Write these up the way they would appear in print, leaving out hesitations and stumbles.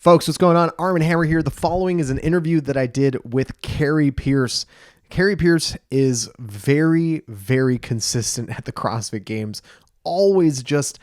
Folks, what's going on? Armen Hammer here. The following is an interview that I did with Kari Pearce. Kari Pearce is very, very consistent at the CrossFit Games, always just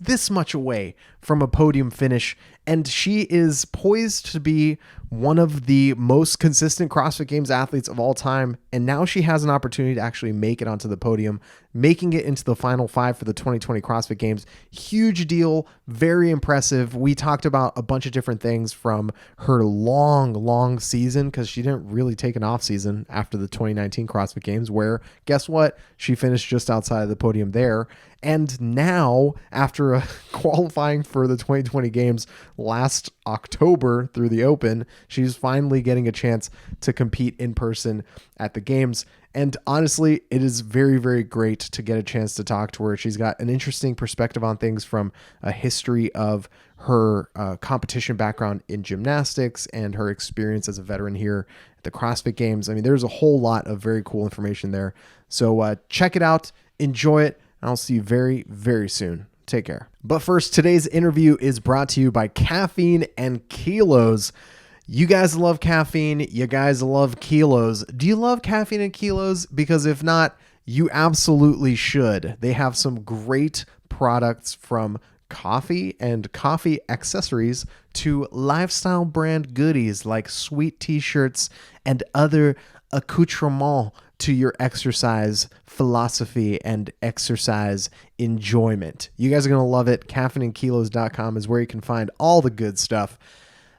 this much away from a podium finish, and she is poised to be one of the most consistent CrossFit Games athletes of all time, and now she has an opportunity to actually make it onto the podium, making it into the final five for the 2020 CrossFit Games. Huge deal, very impressive. We talked about a bunch of different things from her long season, because she didn't really take an off season after the 2019 CrossFit Games, where guess what? She finished just outside of the podium there. And now, after qualifying for the 2020 Games last October through the Open, she's finally getting a chance to compete in person at the Games. And honestly, it is very, very great to get a chance to talk to her. She's got an interesting perspective on things from a history of her competition background in gymnastics and her experience as a veteran here at the CrossFit Games. I mean, there's a whole lot of very cool information there. So check it out, enjoy it. I'll see you very, very soon. Take care. But first, today's interview is brought to you by Caffeine and Kilos. You guys love caffeine. You guys love kilos. Do you love caffeine and kilos? Because if not, you absolutely should. They have some great products, from coffee and coffee accessories to lifestyle brand goodies like sweet t-shirts and other accoutrements to your exercise philosophy and exercise enjoyment. You guys are going to love it. Caffeineandkilos.com is where you can find all the good stuff.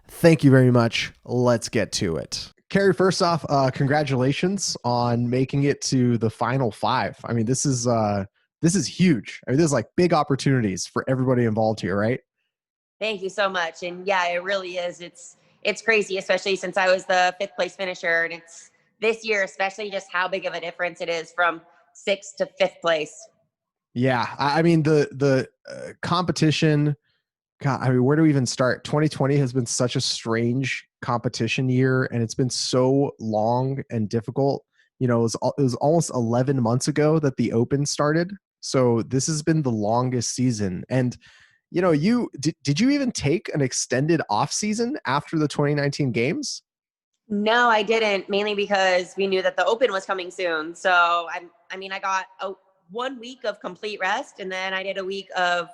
Thank you very much. Let's get to it. Kari, first off, congratulations on making it to the final five. I mean, this is huge. I mean, this is like big opportunities for everybody involved here, right? Thank you so much. And yeah, it really is. It's crazy, especially since I was the fifth place finisher, and it's this year, especially just how big of a difference it is from sixth to fifth place. Yeah. I mean, the competition, God, I mean, where do we even start? 2020 has been such a strange competition year, and it's been so long and difficult. You know, it was almost 11 months ago that the Open started. So this has been the longest season. And, you know, did you even take an extended off season after the 2019 Games? No, I didn't, mainly because we knew that the Open was coming soon. So I got 1 week of complete rest, and then I did a week of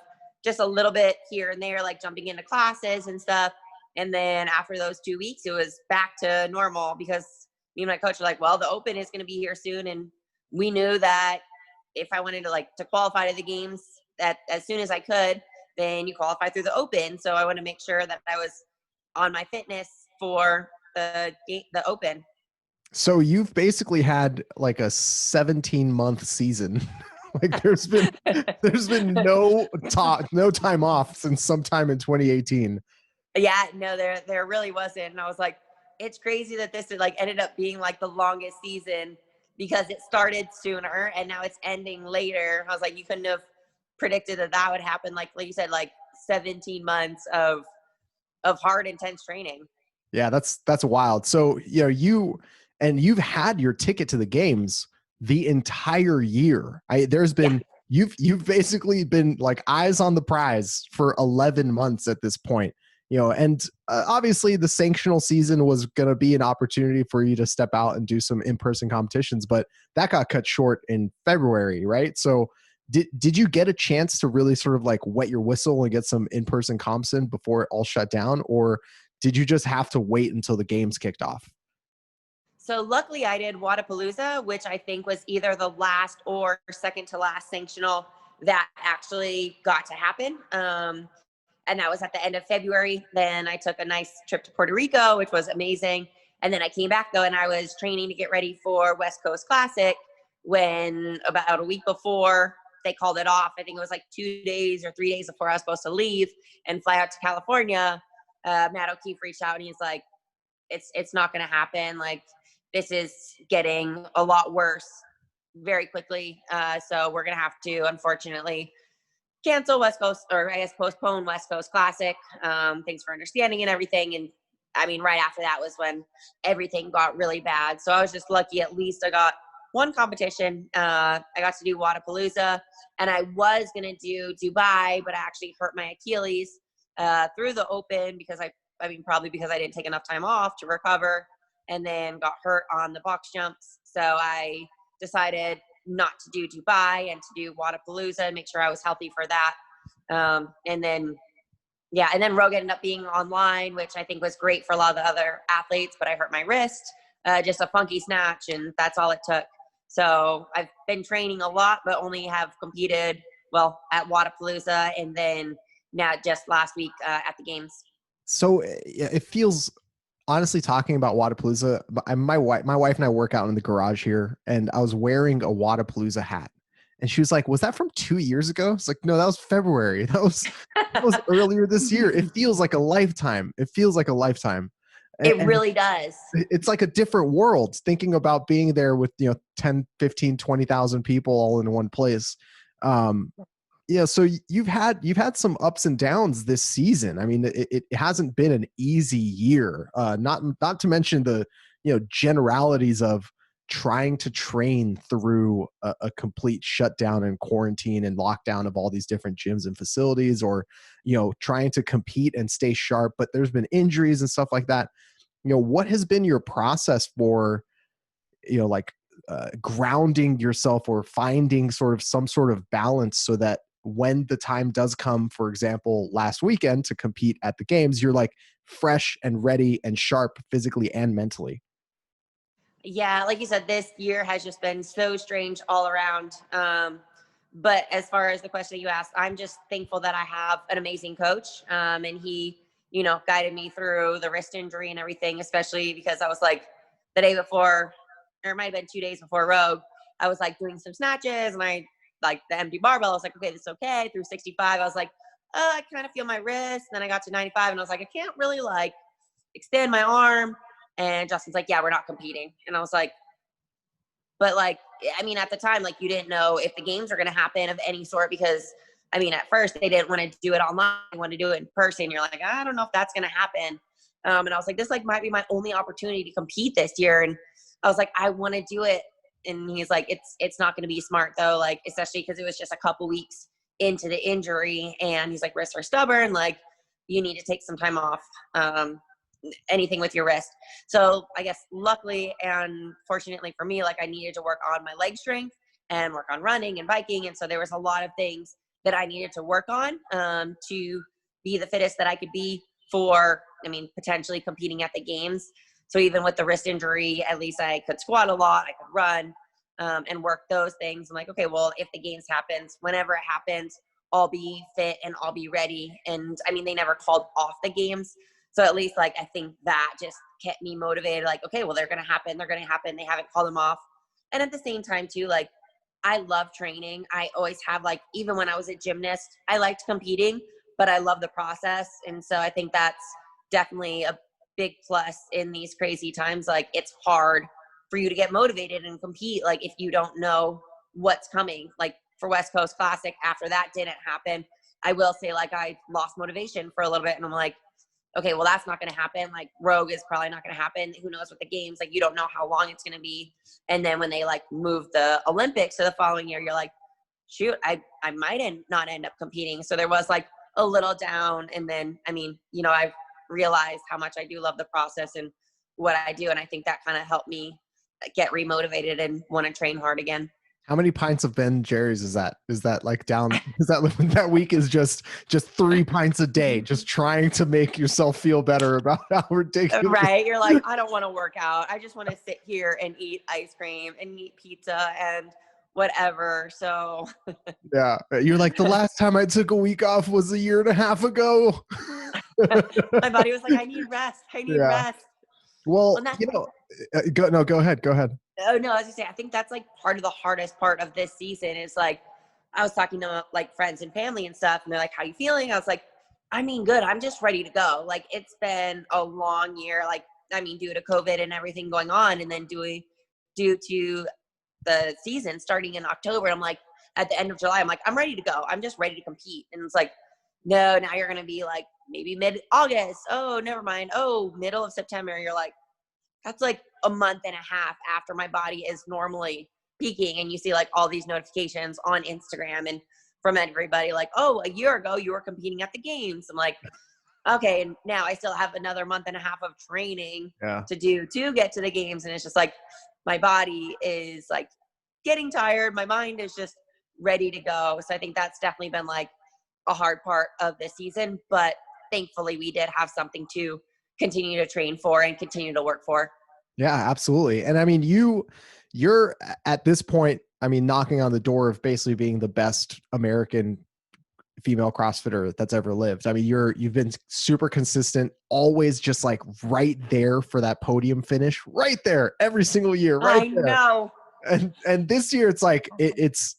just a little bit here and there, like jumping into classes and stuff. And then after those 2 weeks, it was back to normal, because me and my coach were like, well, the Open is going to be here soon. And we knew that if I wanted to qualify to the Games, that as soon as I could, then you qualify through the Open. So I want to make sure that I was on my fitness for the Open. So you've basically had like a 17-month season. Like there's been no time off since sometime in 2018. Yeah, no, there really wasn't. And I was like, it's crazy that this ended up being like the longest season, because it started sooner and now it's ending later. I was like, you couldn't have predicted that would happen. Like you said, like 17 months of hard, intense training. Yeah, that's wild. So, you know, you've had your ticket to the Games the entire year. You've basically been like eyes on the prize for 11 months at this point, you know, and obviously the sanctional season was going to be an opportunity for you to step out and do some in-person competitions, but that got cut short in February, right? So did you get a chance to really sort of like wet your whistle and get some in-person comps in before it all shut down? Or did you just have to wait until the Games kicked off? So luckily I did Wodapalooza, which I think was either the last or second to last sanctional that actually got to happen. And that was at the end of February. Then I took a nice trip to Puerto Rico, which was amazing. And then I came back though, and I was training to get ready for West Coast Classic, when about a week before they called it off. I think it was like 2 days or 3 days before I was supposed to leave and fly out to California. Matt O'Keefe reached out and he's like, it's not going to happen. Like, this is getting a lot worse very quickly. So we're going to have to, unfortunately, cancel West Coast, or I guess postpone West Coast Classic. Thanks for understanding and everything. And I mean, right after that was when everything got really bad. So I was just lucky. At least I got one competition. I got to do Wodapalooza, and I was going to do Dubai, but I actually hurt my Achilles through the open because probably because I didn't take enough time off to recover, and then got hurt on the box jumps. So I decided not to do Dubai and to do Wadapalooza and make sure I was healthy for that. And then Rogue ended up being online, which I think was great for a lot of the other athletes, but I hurt my wrist, just a funky snatch, and that's all it took. So I've been training a lot, but only have competed, at Wadapalooza, and then now just last week at the games. So it feels, honestly, talking about Wadapalooza, my wife and I work out in the garage here, and I was wearing a Wadapalooza hat. And she was like, was that from 2 years ago? It's like, no, that was February. That was earlier this year. It feels like a lifetime. It Really does. It's like a different world thinking about being there with, 10, 15, 20,000 people all in one place. So you've had some ups and downs this season. I mean, it hasn't been an easy year. Not to mention the, generalities of trying to train through a complete shutdown and quarantine and lockdown of all these different gyms and facilities, or, trying to compete and stay sharp, but there's been injuries and stuff like that. What has been your process for, grounding yourself or finding some sort of balance so that when the time does come, for example, last weekend to compete at the games, you're like fresh and ready and sharp physically and mentally? Yeah, like you said, this year has just been so strange all around. But as far as the question you asked, I'm just thankful that I have an amazing coach. And he, guided me through the wrist injury and everything, especially because I was like the day before, or it might have been 2 days before Rogue, I was like doing some snatches, and I like the empty barbell. I was like, okay, this is okay. Through 65, I was like, oh, I kind of feel my wrist. And then I got to 95 and I was like, I can't really like extend my arm. And Justin's like, yeah, we're not competing. And I was like, but like, at the time, like, you didn't know if the games were going to happen of any sort, because at first they didn't want to do it online. They wanted to do it in person. You're like, I don't know if that's going to happen. And I was like, this like might be my only opportunity to compete this year. And I was like, I want to do it. And he's like, it's not going to be smart though. Like, especially because it was just a couple weeks into the injury, and he's like, wrists are stubborn. Like, you need to take some time off. Anything with your wrist. So I guess luckily and fortunately for me, like, I needed to work on my leg strength and work on running and biking. And so there was a lot of things that I needed to work on to be the fittest that I could be for, potentially competing at the games. So even with the wrist injury, at least I could squat a lot, I could run and work those things. I'm like, okay, well, if the games happens, whenever it happens, I'll be fit and I'll be ready. And they never called off the games. So at least, like, I think that just kept me motivated. Like, okay, well, they're going to happen. They're going to happen. They haven't called them off. And at the same time, too, like, I love training. I always have, like, even when I was a gymnast, I liked competing, but I love the process. And so I think that's definitely a big plus in these crazy times. Like, it's hard for you to get motivated and compete, like, if you don't know what's coming. Like, for West Coast Classic, after that didn't happen, I will say, like, I lost motivation for a little bit, and I'm like, okay, well, that's not going to happen. Like, Rogue is probably not going to happen. Who knows with the games? Like, you don't know how long it's going to be. And then when they like move the Olympics to the following year, you're like, shoot, I might not end up competing. So there was like a little down. And then, I've realized how much I do love the process and what I do. And I think that kind of helped me get remotivated and want to train hard again. How many pints of Ben Jerry's is that? Is that like down? Is that week is just 3 pints a day, just trying to make yourself feel better about how ridiculous? Right. You're like, I don't want to work out. I just want to sit here and eat ice cream and eat pizza and whatever. So yeah, you're like, the last time I took a week off was 1.5 years ago. My body was like, I need rest. I need rest. Well, go ahead. Oh no, as you say, I think that's like part of the hardest part of this season is like, I was talking to like friends and family and stuff, and they're like, how you feeling? I was like, good. I'm just ready to go. Like, it's been a long year, like, due to COVID and everything going on. And then due to the season starting in October, I'm like, at the end of July, I'm like, I'm ready to go. I'm just ready to compete. And it's like, no, now you're going to be like maybe mid-August. Oh, never mind. Oh, middle of September. You're like, that's like a month and a half after my body is normally peaking. And you see like all these notifications on Instagram and from everybody like, oh, a year ago you were competing at the games. I'm like, okay, and now I still have another month and a half of training Yeah. to do to get to the games. And it's just like, my body is like getting tired. My mind is just ready to go. So I think that's definitely been like a hard part of the season, but thankfully we did have something to continue to train for and continue to work for. Yeah, absolutely. And I mean, you're at this point, I mean, knocking on the door of basically being the best American female CrossFitter that's ever lived. I mean, you've been super consistent, always just like right there for that podium finish, right there every single year, right I there. know. And this year it's like it's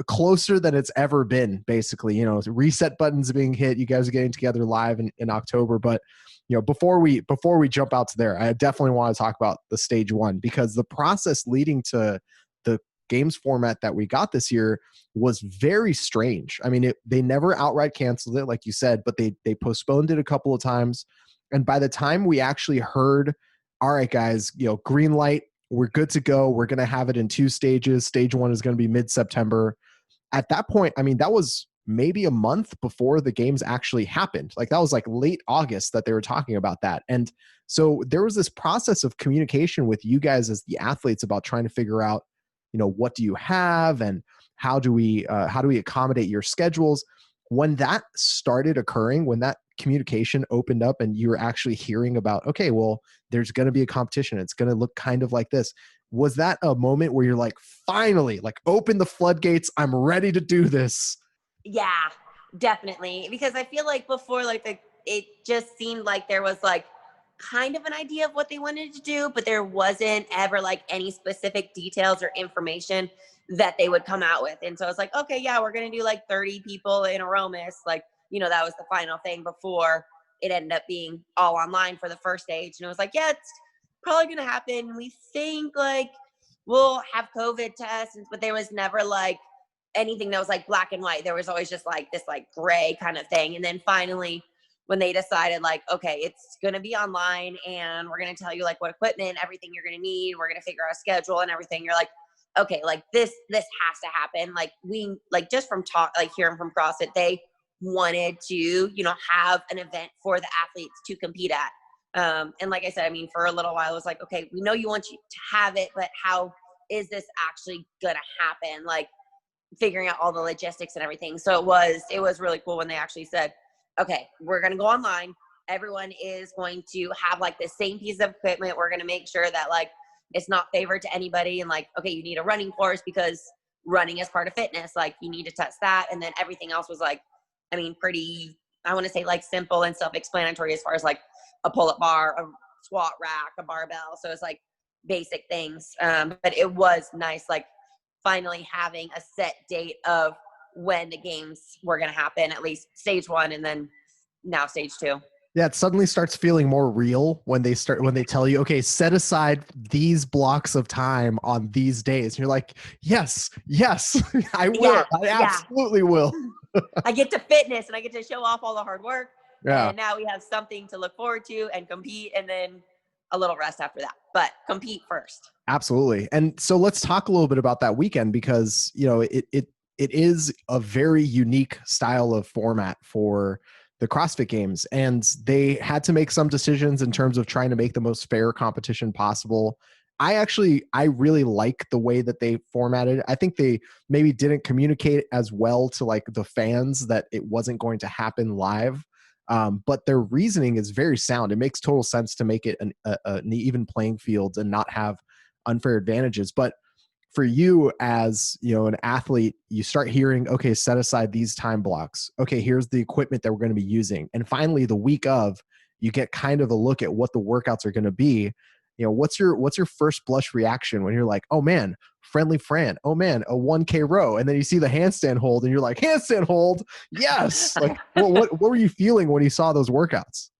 closer than it's ever been, basically. You know, reset buttons being hit, you guys are getting together live in October. But you know, before we jump out to there, I definitely want to talk about the stage one, because the process leading to the games format that we got this year was very strange. I mean, they never outright canceled it, like you said, but they postponed it a couple of times. And by the time we actually heard, all right, guys, you know, green light, we're good to go, we're going to have it in 2 stages. Stage 1 is going to be mid-September. At that point, I mean, that was maybe a month before the games actually happened. Like that was like late August that they were talking about that. And so there was this process of communication with you guys as the athletes about trying to figure out, you know, what do you have and how do we accommodate your schedules. When that started occurring, when that communication opened up and you were actually hearing about, okay, well, there's going to be a competition, it's going to look kind of like this, was that a moment where you're like, finally, like, open the floodgates, I'm ready to do this? Yeah, definitely. Because I feel like before, like it just seemed like there was like kind of an idea of what they wanted to do, but there wasn't ever like any specific details or information that they would come out with. And so it's like, okay, yeah, we're going to do like 30 people in Aromas. Like, you know, that was the final thing before it ended up being all online for the first stage. And it was like, yeah, it's probably going to happen. We think like we'll have COVID tests, but there was never like anything that was like black and white. There was always just like this like gray kind of thing. And then finally, when they decided like, okay, it's going to be online and we're going to tell you like what equipment, everything you're going to need, we're going to figure out a schedule and everything. You're like, okay, like this has to happen. Like we, like just from talk, like hearing from CrossFit, they wanted to, you know, have an event for the athletes to compete at. And like I said, I mean, for a little while, it was like, okay, we know you want you to have it, but how is this actually going to happen? Like figuring out all the logistics and everything. So it was really cool when they actually said, okay, we're going to go online. Everyone is going to have like the same piece of equipment. We're going to make sure that like it's not favored to anybody. And like, okay, you need a running course because running is part of fitness. Like you need to test that. And then everything else was like, I mean, pretty, I want to say like simple and self-explanatory as far as like a pull-up bar, a squat rack, a barbell. So it's like basic things. But it was nice, like finally having a set date of when the games were going to happen, at least stage 1 and then now stage 2. Yeah, it suddenly starts feeling more real when they tell you, okay, set aside these blocks of time on these days. And you're like, yes, I will. I absolutely will. I get to fitness and I get to show off all the hard work. Yeah. And now we have something to look forward to and compete, and then a little rest after that, but compete first. Absolutely. And so let's talk a little bit about that weekend, because, you know, it is a very unique style of format for the CrossFit Games, and they had to make some decisions in terms of trying to make the most fair competition possible. I really like the way that they formatted it. I think they maybe didn't communicate as well to like the fans that it wasn't going to happen live. But their reasoning is very sound. It makes total sense to make it an even playing field and not have unfair advantages. But for you as, you know, an athlete, you start hearing, okay, set aside these time blocks. Okay, here's the equipment that we're going to be using. And finally, the week of, you get kind of a look at what the workouts are going to be. You know, what's your first blush reaction when you're like, oh man, friendly Fran, oh man, a 1K row, and then you see the handstand hold and you're like, handstand hold, yes. Like what were you feeling when you saw those workouts?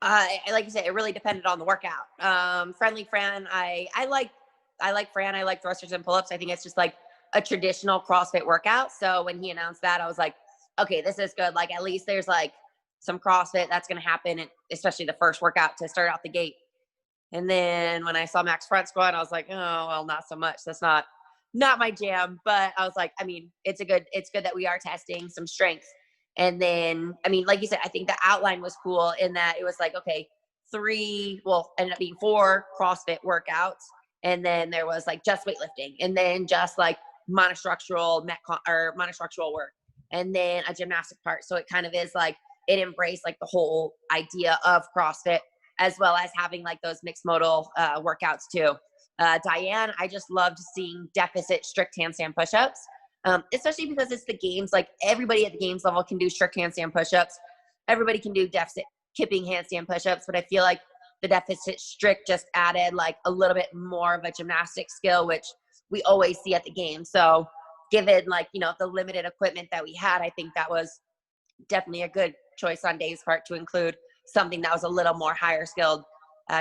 Like you said, it really depended on the workout. Friendly Fran, I like Fran. I like thrusters and pull-ups. I think it's just like a traditional CrossFit workout. So when he announced that, I was like, okay, this is good. Like at least there's like some CrossFit that's going to happen, and especially the first workout to start out the gate. And then when I saw Max front squat, I was like, oh, well, not so much. That's not my jam. But I was like, I mean, it's good that we are testing some strengths. And then, I mean, like you said, I think the outline was cool in that it was like, okay, ended up being 4 CrossFit workouts. And then there was like just weightlifting, and then just like monostructural monostructural work, and then a gymnastic part. So it kind of is like, it embraced like the whole idea of CrossFit, as well as having like those mixed modal workouts too. Diane, I just loved seeing deficit strict handstand pushups, especially because it's the games. Like everybody at the games level can do strict handstand pushups. Everybody can do deficit kipping handstand pushups, but I feel like the deficit strict just added like a little bit more of a gymnastic skill, which we always see at the game. So given like, the limited equipment that we had, I think that was definitely a good choice on Dave's part to include something that was a little more higher skilled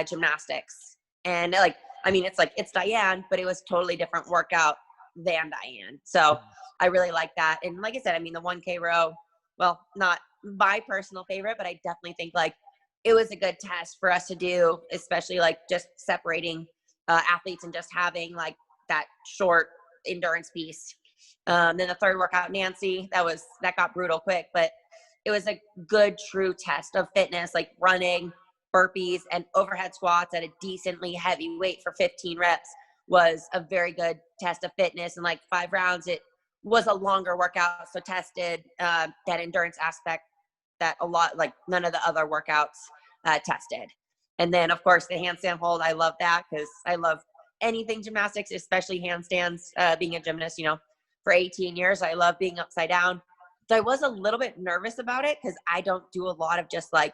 gymnastics. And like, I mean, it's Diane, but it was totally different workout than Diane. So I really like that. And like I said, I mean, the 1K row, well, not my personal favorite, but I definitely think like it was a good test for us to do, especially like just separating athletes and just having like that short endurance piece. Then the third workout, Nancy, that got brutal quick, but it was a good true test of fitness, like running, burpees, and overhead squats at a decently heavy weight for 15 reps was a very good test of fitness. And like 5 rounds, it was a longer workout, so tested that endurance aspect that a lot, like none of the other workouts tested. And then of course the handstand hold, I love that because I love anything gymnastics, especially handstands. Being a gymnast, for 18 years, I love being upside down. So I was a little bit nervous about it because I don't do a lot of just like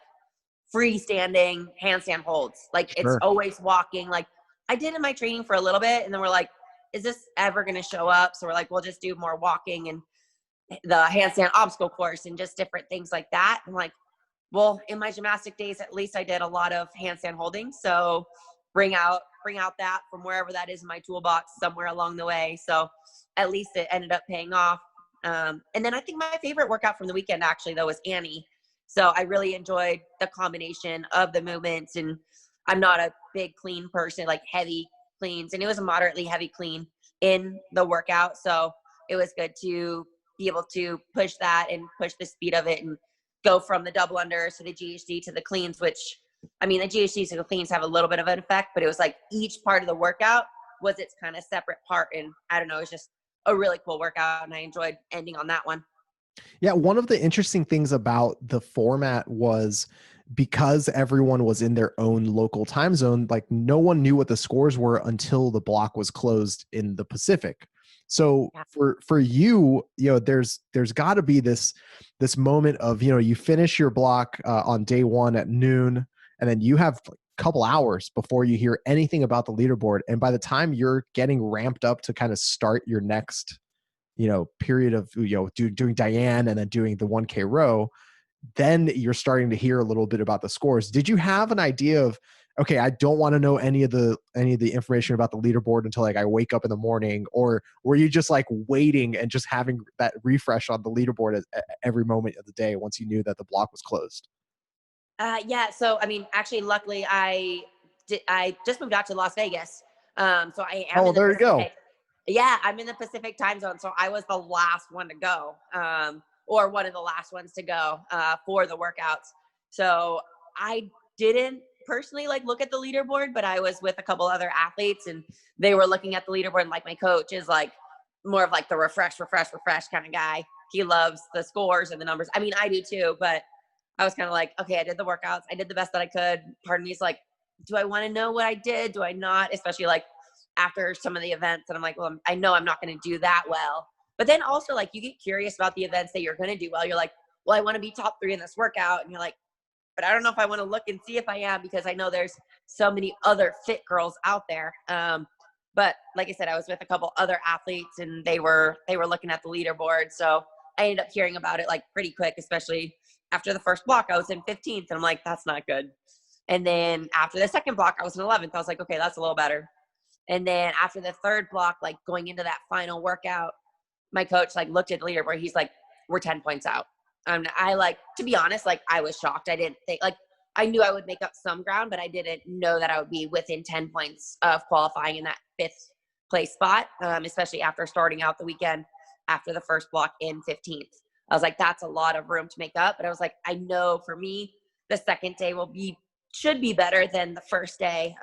freestanding handstand holds. Like it's Sure. always walking. Like I did in my training for a little bit, and then we're like, is this ever going to show up? So we're like, we'll just do more walking and the handstand obstacle course and just different things like that. I'm like, well, in my gymnastic days, at least I did a lot of handstand holding. So bring out that from wherever that is in my toolbox somewhere along the way. So at least it ended up paying off. And then I think my favorite workout from the weekend actually though was Annie. So I really enjoyed the combination of the movements, and I'm not a big clean person, like heavy cleans, and it was a moderately heavy clean in the workout. So it was good to be able to push that and push the speed of it and go from the double unders to the GHD to the cleans, which, I mean, the GHDs and the cleans have a little bit of an effect, but it was like each part of the workout was its kind of separate part. And I don't know, it was just a really cool workout, and I enjoyed ending on that one. Yeah, one of the interesting things about the format was because everyone was in their own local time zone, like no one knew what the scores were until the block was closed in the Pacific. So Yeah. for you, there's got to be this moment of, you finish your block on day 1 at noon, and then you have a couple hours before you hear anything about the leaderboard. And by the time you're getting ramped up to kind of start your next period of, doing Diane and then doing the 1K row, then you're starting to hear a little bit about the scores. Did you have an idea of, okay, I don't want to know any of the information about the leaderboard until like I wake up in the morning? Or were you just like waiting and just having that refresh on the leaderboard at every moment of the day once you knew that the block was closed? Yeah. So, I mean, actually, luckily I just moved out to Las Vegas. So I am Oh, in the there you go. Pacific. Yeah, I'm in the Pacific time zone. So I was the last one to go, or one of the last ones to go for the workouts. So I didn't personally like look at the leaderboard, but I was with a couple other athletes and they were looking at the leaderboard. And like my coach is like more of like the refresh kind of guy. He loves the scores and the numbers. I mean, I do too, but I was kind of like, okay, I did the workouts. I did the best that I could. Part of me is like, do I want to know what I did? Do I not? Especially like after some of the events. And I'm like, well, I know I'm not going to do that well. But then also like you get curious about the events that you're going to do well. You're like, well, I want to be top 3 in this workout. And you're like, but I don't know if I want to look and see if I am, because I know there's so many other fit girls out there. But like I said, I was with a couple other athletes and they were looking at the leaderboard. So I ended up hearing about it like pretty quick, especially after the first block. I was in 15th and I'm like, that's not good. And then after the second block, I was in 11th. I was like, okay, that's a little better. And then after the third block, like going into that final workout, my coach like looked at the leaderboard. He's like, we're 10 points out. I like, to be honest, like I was shocked. I didn't think, like, I knew I would make up some ground, but I didn't know that I would be within 10 points of qualifying in that 5th place spot, especially after starting out the weekend after the first block in 15th. I was like, that's a lot of room to make up. But I was like, I know for me, the second day should be better than the first day,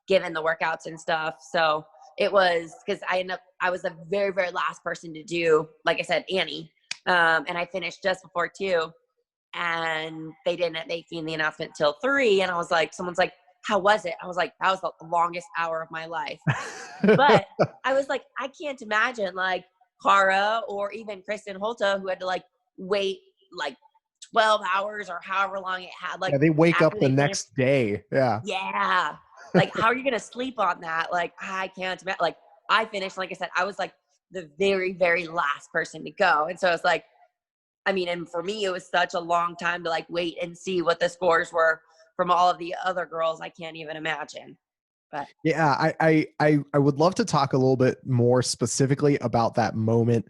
given the workouts and stuff. So it was, because I was the very, very last person to do, like I said, Annie. And I finished just before 2, and they didn't end up making the announcement till 3. And I was like, someone's like, how was it? I was like, that was the longest hour of my life. But I was like, I can't imagine like Cara or even Kristen Holta, who had to like wait like 12 hours or however long it had. Like, Yeah, they wake up after the they finished, next day. Yeah. yeah. Like, how are you going to sleep on that? Like, I can't imagine. Like, I finished, like I said, I was like the very, very last person to go. And so it's like, I mean, and for me, it was such a long time to like wait and see what the scores were from all of the other girls. I can't even imagine. But Yeah, I would love to talk a little bit more specifically about that moment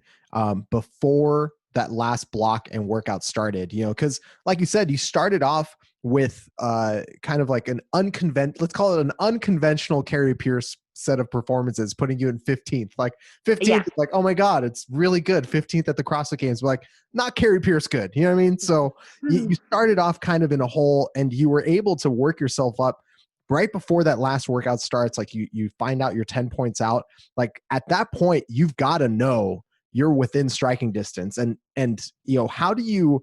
before that last block and workout started, because like you said, you started off with kind of like let's call it an unconventional Kari Pearce set of performances, putting you in 15th. Like 15th, yeah. like, oh my God, it's really good. 15th at the CrossFit Games, but like not Kari Pearce good. You know what I mean? So you started off kind of in a hole, and you were able to work yourself up right before that last workout starts. Like you find out you're 10 points out. Like at that point, you've got to know you're within striking distance. And how do you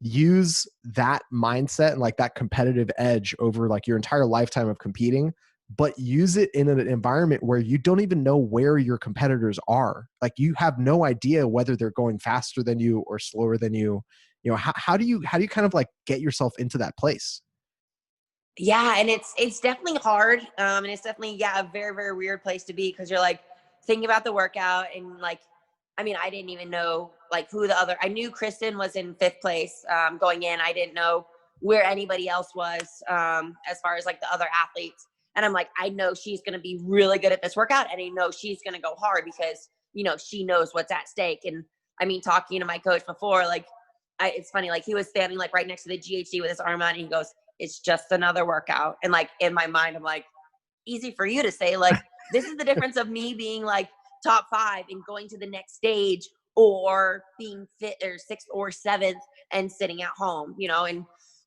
use that mindset and like that competitive edge over like your entire lifetime of competing, but use it in an environment where you don't even know where your competitors are? Like you have no idea whether they're going faster than you or slower than you. How do you kind of like get yourself into that place? Yeah, and it's definitely hard. And it's definitely, yeah, a very, very weird place to be, because you're like thinking about the workout and like, I mean, I didn't even know like who I knew Kristen was in 5th place going in. I didn't know where anybody else was as far as like the other athletes. And I'm like, I know she's going to be really good at this workout, and I know she's going to go hard because, she knows what's at stake. And I mean, talking to my coach before, like, it's funny, like he was standing like right next to the GHD with his arm on, and he goes, it's just another workout. And like in my mind, I'm like, easy for you to say, like, this is the difference of me being like top 5 and going to the next stage, or being fit or 6th or 7th and sitting at home, And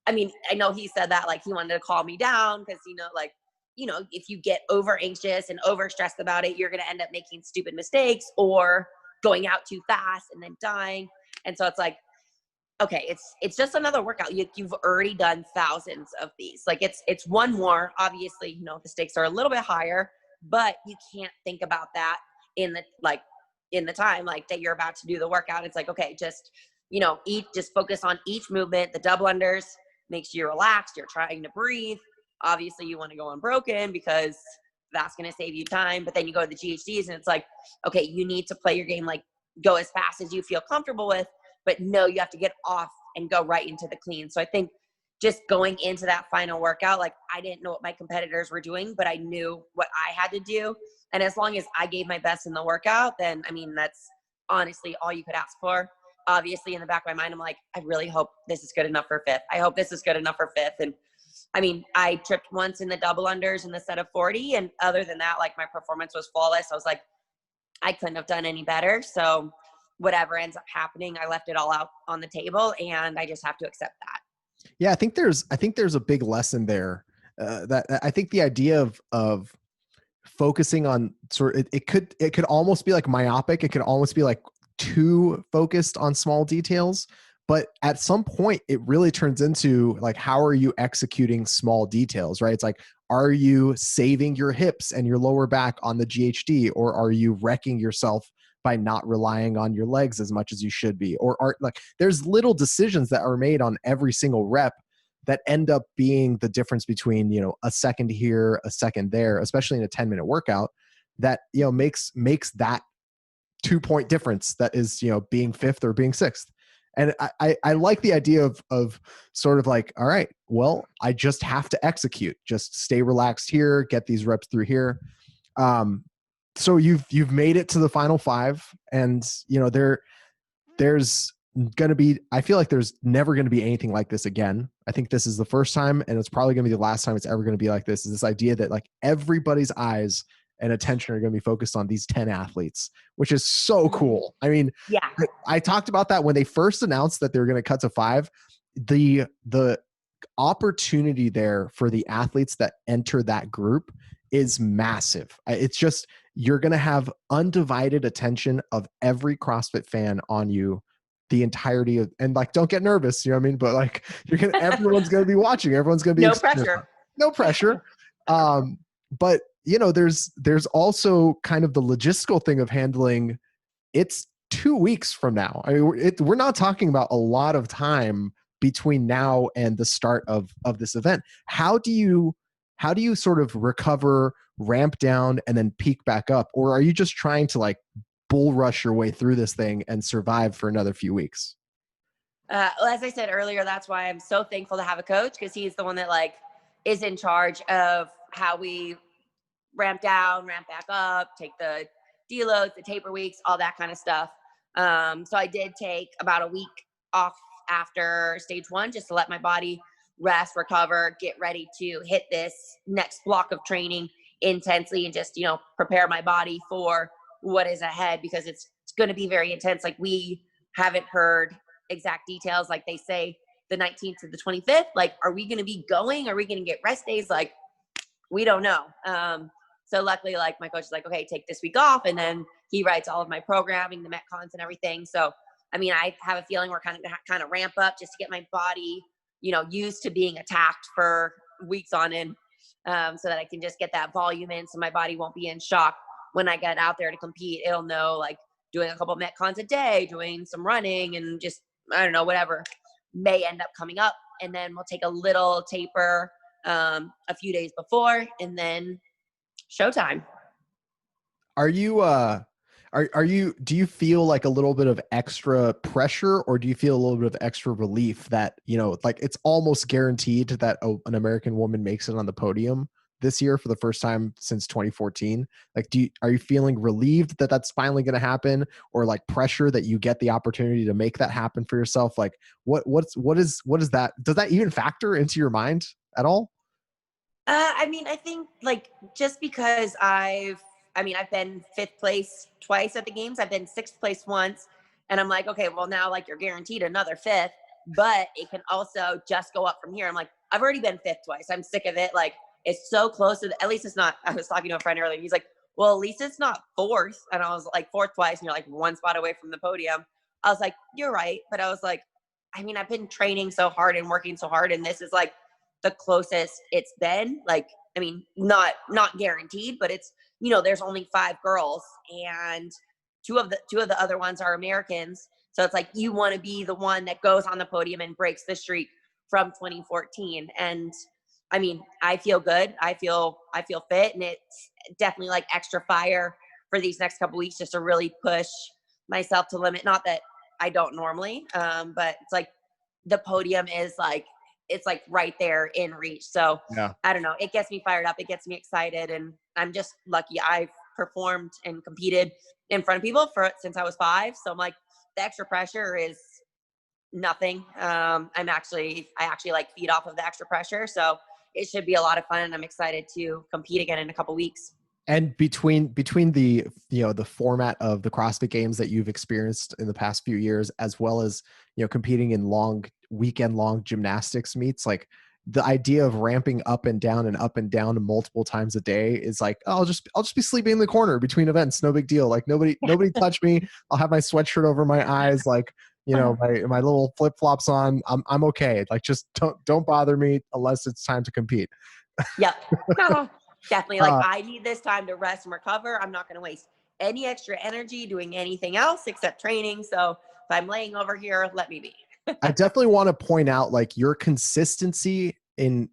I mean, I know he said that like he wanted to calm me down because, like, if you get over anxious and over stressed about it, you're going to end up making stupid mistakes or going out too fast and then dying. And so it's like, okay, it's just another workout. You've already done thousands of these. Like it's one more. Obviously, the stakes are a little bit higher, but you can't think about that in the time like that you're about to do the workout. It's like, okay, just just focus on each movement. The double unders makes you relaxed. You're trying to breathe. Obviously, you want to go unbroken because that's going to save you time. But then you go to the GHDs, and it's like, okay, you need to play your game, like go as fast as you feel comfortable with. But no, you have to get off and go right into the clean. So I think just going into that final workout, like I didn't know what my competitors were doing, but I knew what I had to do. And as long as I gave my best in the workout, then I mean, that's honestly all you could ask for. Obviously in the back of my mind, I'm like, I really hope this is good enough for 5th. I hope this is good enough for 5th. And I mean, I tripped once in the double unders in the set of 40. And other than that, like my performance was flawless. I was like, I couldn't have done any better. So whatever ends up happening, I left it all out on the table, and I just have to accept that. Yeah, I think there's a big lesson there. That I think the idea of focusing on it could almost be like myopic. It could almost be like too focused on small details. But at some point, it really turns into like, how are you executing small details, right? It's like, are you saving your hips and your lower back on the GHD, or are you wrecking yourself by not relying on your legs as much as you should be? Or are like, there's little decisions that are made on every single rep that end up being the difference between, a second here, a second there, especially in a 10-minute workout, that, makes that 2-point difference that is, being 5th or being 6th. And I like the idea of sort of like, all right, well, I just have to execute, just stay relaxed here, get these reps through here. So you've made it to the final 5, and there's going to be, I feel like there's never going to be anything like this again. I think this is the first time, and it's probably going to be the last time it's ever going to be like this, is this idea that like everybody's eyes and attention are going to be focused on these 10 athletes, which is so cool. I mean, Yeah. I talked about that when they first announced that they were going to cut to 5. The opportunity there for the athletes that enter that group is massive. It's just, you're going to have undivided attention of every CrossFit fan on you the entirety of, and like, don't get nervous, you know what I mean? But like, everyone's going to be watching. Everyone's going to be No excited. pressure. No pressure. But you know, there's also kind of the logistical thing of handling. It's 2 weeks from now. I mean, we're not talking about a lot of time between now and the start of this event. How do you sort of recover, ramp down, and then peak back up? Or are you just trying to like bull rush your way through this thing and survive for another few weeks? Well, as I said earlier, that's why I'm so thankful to have a coach, because he's the one that like is in charge of how we ramp down, ramp back up, take the deloads, the taper weeks, all that kind of stuff. So I did take about a week off after stage 1 just to let my body rest, recover, get ready to hit this next block of training intensely, and just, you know, prepare my body for what is ahead, because it's going to be very intense. Like, we haven't heard exact details. Like, they say the 19th to the 25th, like, are we going to be going? Are we going to get rest days? Like, we don't know. So luckily, like, my coach is like, okay, take this week off. And then he writes all of my programming, the Metcons and everything. So, I mean, I have a feeling we're kind of ramp up just to get my body, you know, used to being attacked for weeks on end, so that I can just get that volume in, so my body won't be in shock when I get out there to compete. It'll know, like, doing a couple Metcons a day, doing some running, and just, I don't know, whatever may end up coming up. And then we'll take a little taper a few days before, and then showtime. Are you do you feel like a little bit of extra pressure, or do you feel a little bit of extra relief that, you know, like, it's almost guaranteed that an American woman makes it on the podium this year for the first time since 2014? Like, are you feeling relieved that that's finally going to happen, or like pressure that you get the opportunity to make that happen for yourself? Like, what is that? Does that even factor into your mind at all? I mean, I think, like, just because I've been 5th place twice at the games. I've been 6th place once. And I'm like, okay, well, now, like, you're guaranteed another 5th, but it can also just go up from here. I'm like, I've already been 5th twice. I'm sick of it. Like, it's so close to at least it's not. I was talking to a friend earlier. He's like, well, at least it's not 4th. And I was like, 4th twice. And you're like 1 spot away from the podium. I was like, you're right. But I was like, I mean, I've been training so hard and working so hard, and this is like the closest it's been. Like, I mean, not guaranteed, but it's, you know, there's only 5 girls, and two of the other ones are Americans. So it's like, you want to be the one that goes on the podium and breaks the streak from 2014. And I mean, I feel good. I feel fit, and it's definitely like extra fire for these next couple weeks, just to really push myself to limit. Not that I don't normally, but it's like the podium is like, it's like right there in reach. So Yeah. I don't know. It gets me fired up. It gets me excited. And I'm just lucky I've performed and competed in front of people since I was 5. So I'm like, the extra pressure is nothing. I actually like feed off of the extra pressure. So it should be a lot of fun. And I'm excited to compete again in a couple weeks. And between the, you know, the format of the CrossFit Games that you've experienced in the past few years, as well as, you know, competing in weekend long gymnastics meets, like, the idea of ramping up and down multiple times a day is like, oh, I'll just be sleeping in the corner between events, no big deal. Like, nobody touch me. I'll have my sweatshirt over my eyes, like, you know, my little flip flops on. I'm okay. Like, just don't bother me unless it's time to compete. Yep. Definitely. Like, I need this time to rest and recover. I'm not going to waste any extra energy doing anything else except training. So if I'm laying over here, let me be. I definitely want to point out, like, your consistency in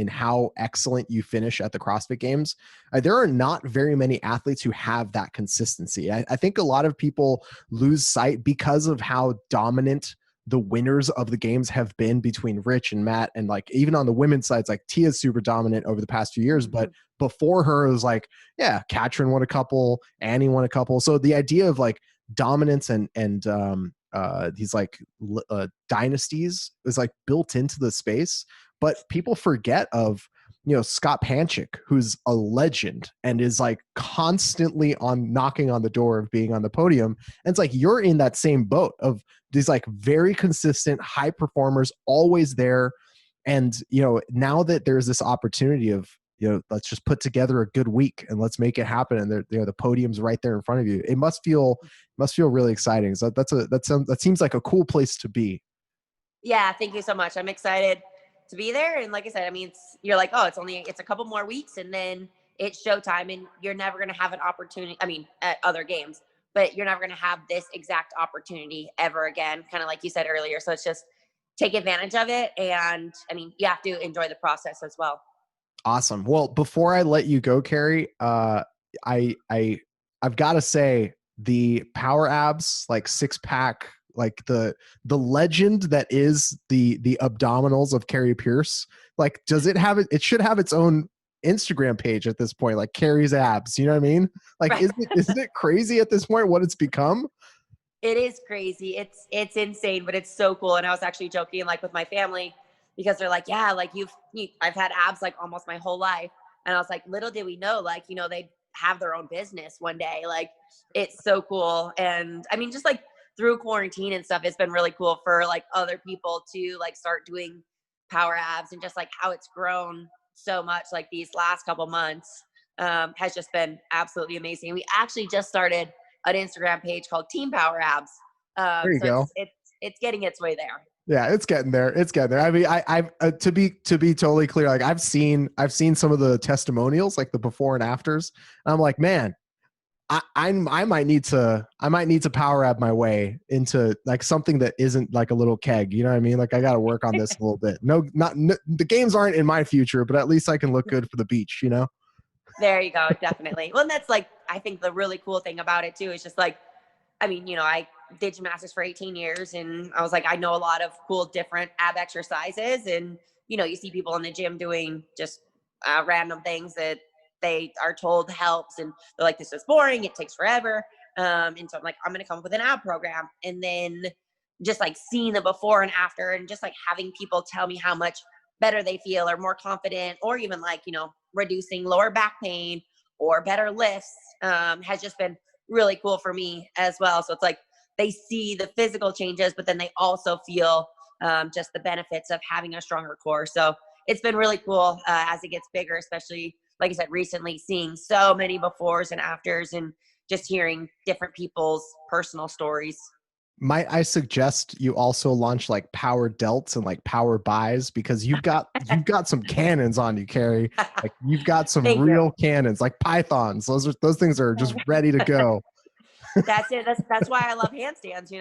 how excellent you finish at the CrossFit Games. There are not very many athletes who have that consistency. I think a lot of people lose sight because of how dominant the winners of the games have been between Rich and Matt. And like, even on the women's side, it's like Tia's super dominant over the past few years, but before her, it was like, yeah, Katrin won a couple, Annie won a couple. So the idea of like dominance and these like dynasties is like built into the space, but people forget of, Scott Panchik, who's a legend and is like constantly on knocking on the door of being on the podium. And it's like, you're in that same boat of these like very consistent high performers always there. And, now that there's this opportunity of, let's just put together a good week and let's make it happen. And the podium's right there in front of you. It must feel really exciting. So that seems like a cool place to be. Yeah. Thank you so much. I'm excited to be there. And like I said, I mean, you're like, oh, it's a couple more weeks and then it's showtime, and you're never going to have an opportunity. I mean, at other games, but you're never going to have this exact opportunity ever again. Kind of like you said earlier. So it's just take advantage of it. And I mean, you have to enjoy the process as well. Awesome. Well, before I let you go, Kari, I've got to say the power abs, like 6-pack, like the legend that is the abdominals of Kari Pearce. Like, does it have it? It should have its own Instagram page at this point, like Kari's abs. You know what I mean? Like, Right. Isn't it crazy at this point what it's become? It is crazy. It's insane, but it's so cool. And I was actually joking like with my family because they're like, yeah, like I've had abs like almost my whole life. And I was like, little did we know, like, they'd have their own business one day. Like, it's so cool. And I mean, just like through quarantine and stuff, it's been really cool for like other people to like start doing power abs, and just like how it's grown so much like these last couple months has just been absolutely amazing. We actually just started an Instagram page called Team Power Abs. There you go. It's getting its way there. Yeah, it's getting there. It's getting there. I mean, I to be totally clear, like I've seen some of the testimonials, like the before and afters. And I'm like, man, I might need to power ab my way into like something that isn't like a little keg. You know what I mean? Like, I got to work on this a little bit. No, the games aren't in my future, but at least I can look good for the beach. There you go. Definitely. Well, and that's like, I think the really cool thing about it too is just like, I mean, I did gymnastics for 18 years, and I was like, I know a lot of cool different ab exercises, and you see people in the gym doing just random things that they are told helps, and they're like, this is boring, it takes forever. And so I'm like, I'm gonna come up with an ab program. And then just like seeing the before and after, and just like having people tell me how much better they feel or more confident, or even like reducing lower back pain or better lifts has just been really cool for me as well. So it's like they see the physical changes, but then they also feel just the benefits of having a stronger core. So it's been really cool as it gets bigger, especially like I said, recently seeing so many befores and afters, and just hearing different people's personal stories. Might I suggest you also launch like power delts and like power buys, because you've got some cannons on you, Kari. Like, you've got some real cannons, like pythons. Those things are just ready to go. That's it. That's why I love handstands.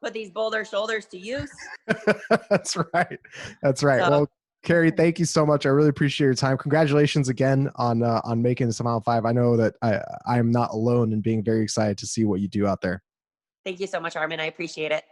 Put these boulder shoulders to use. That's right. Well, Kari, thank you so much. I really appreciate your time. Congratulations again on making this a Mile 5. I know that I am not alone in being very excited to see what you do out there. Thank you so much, Armen. I appreciate it.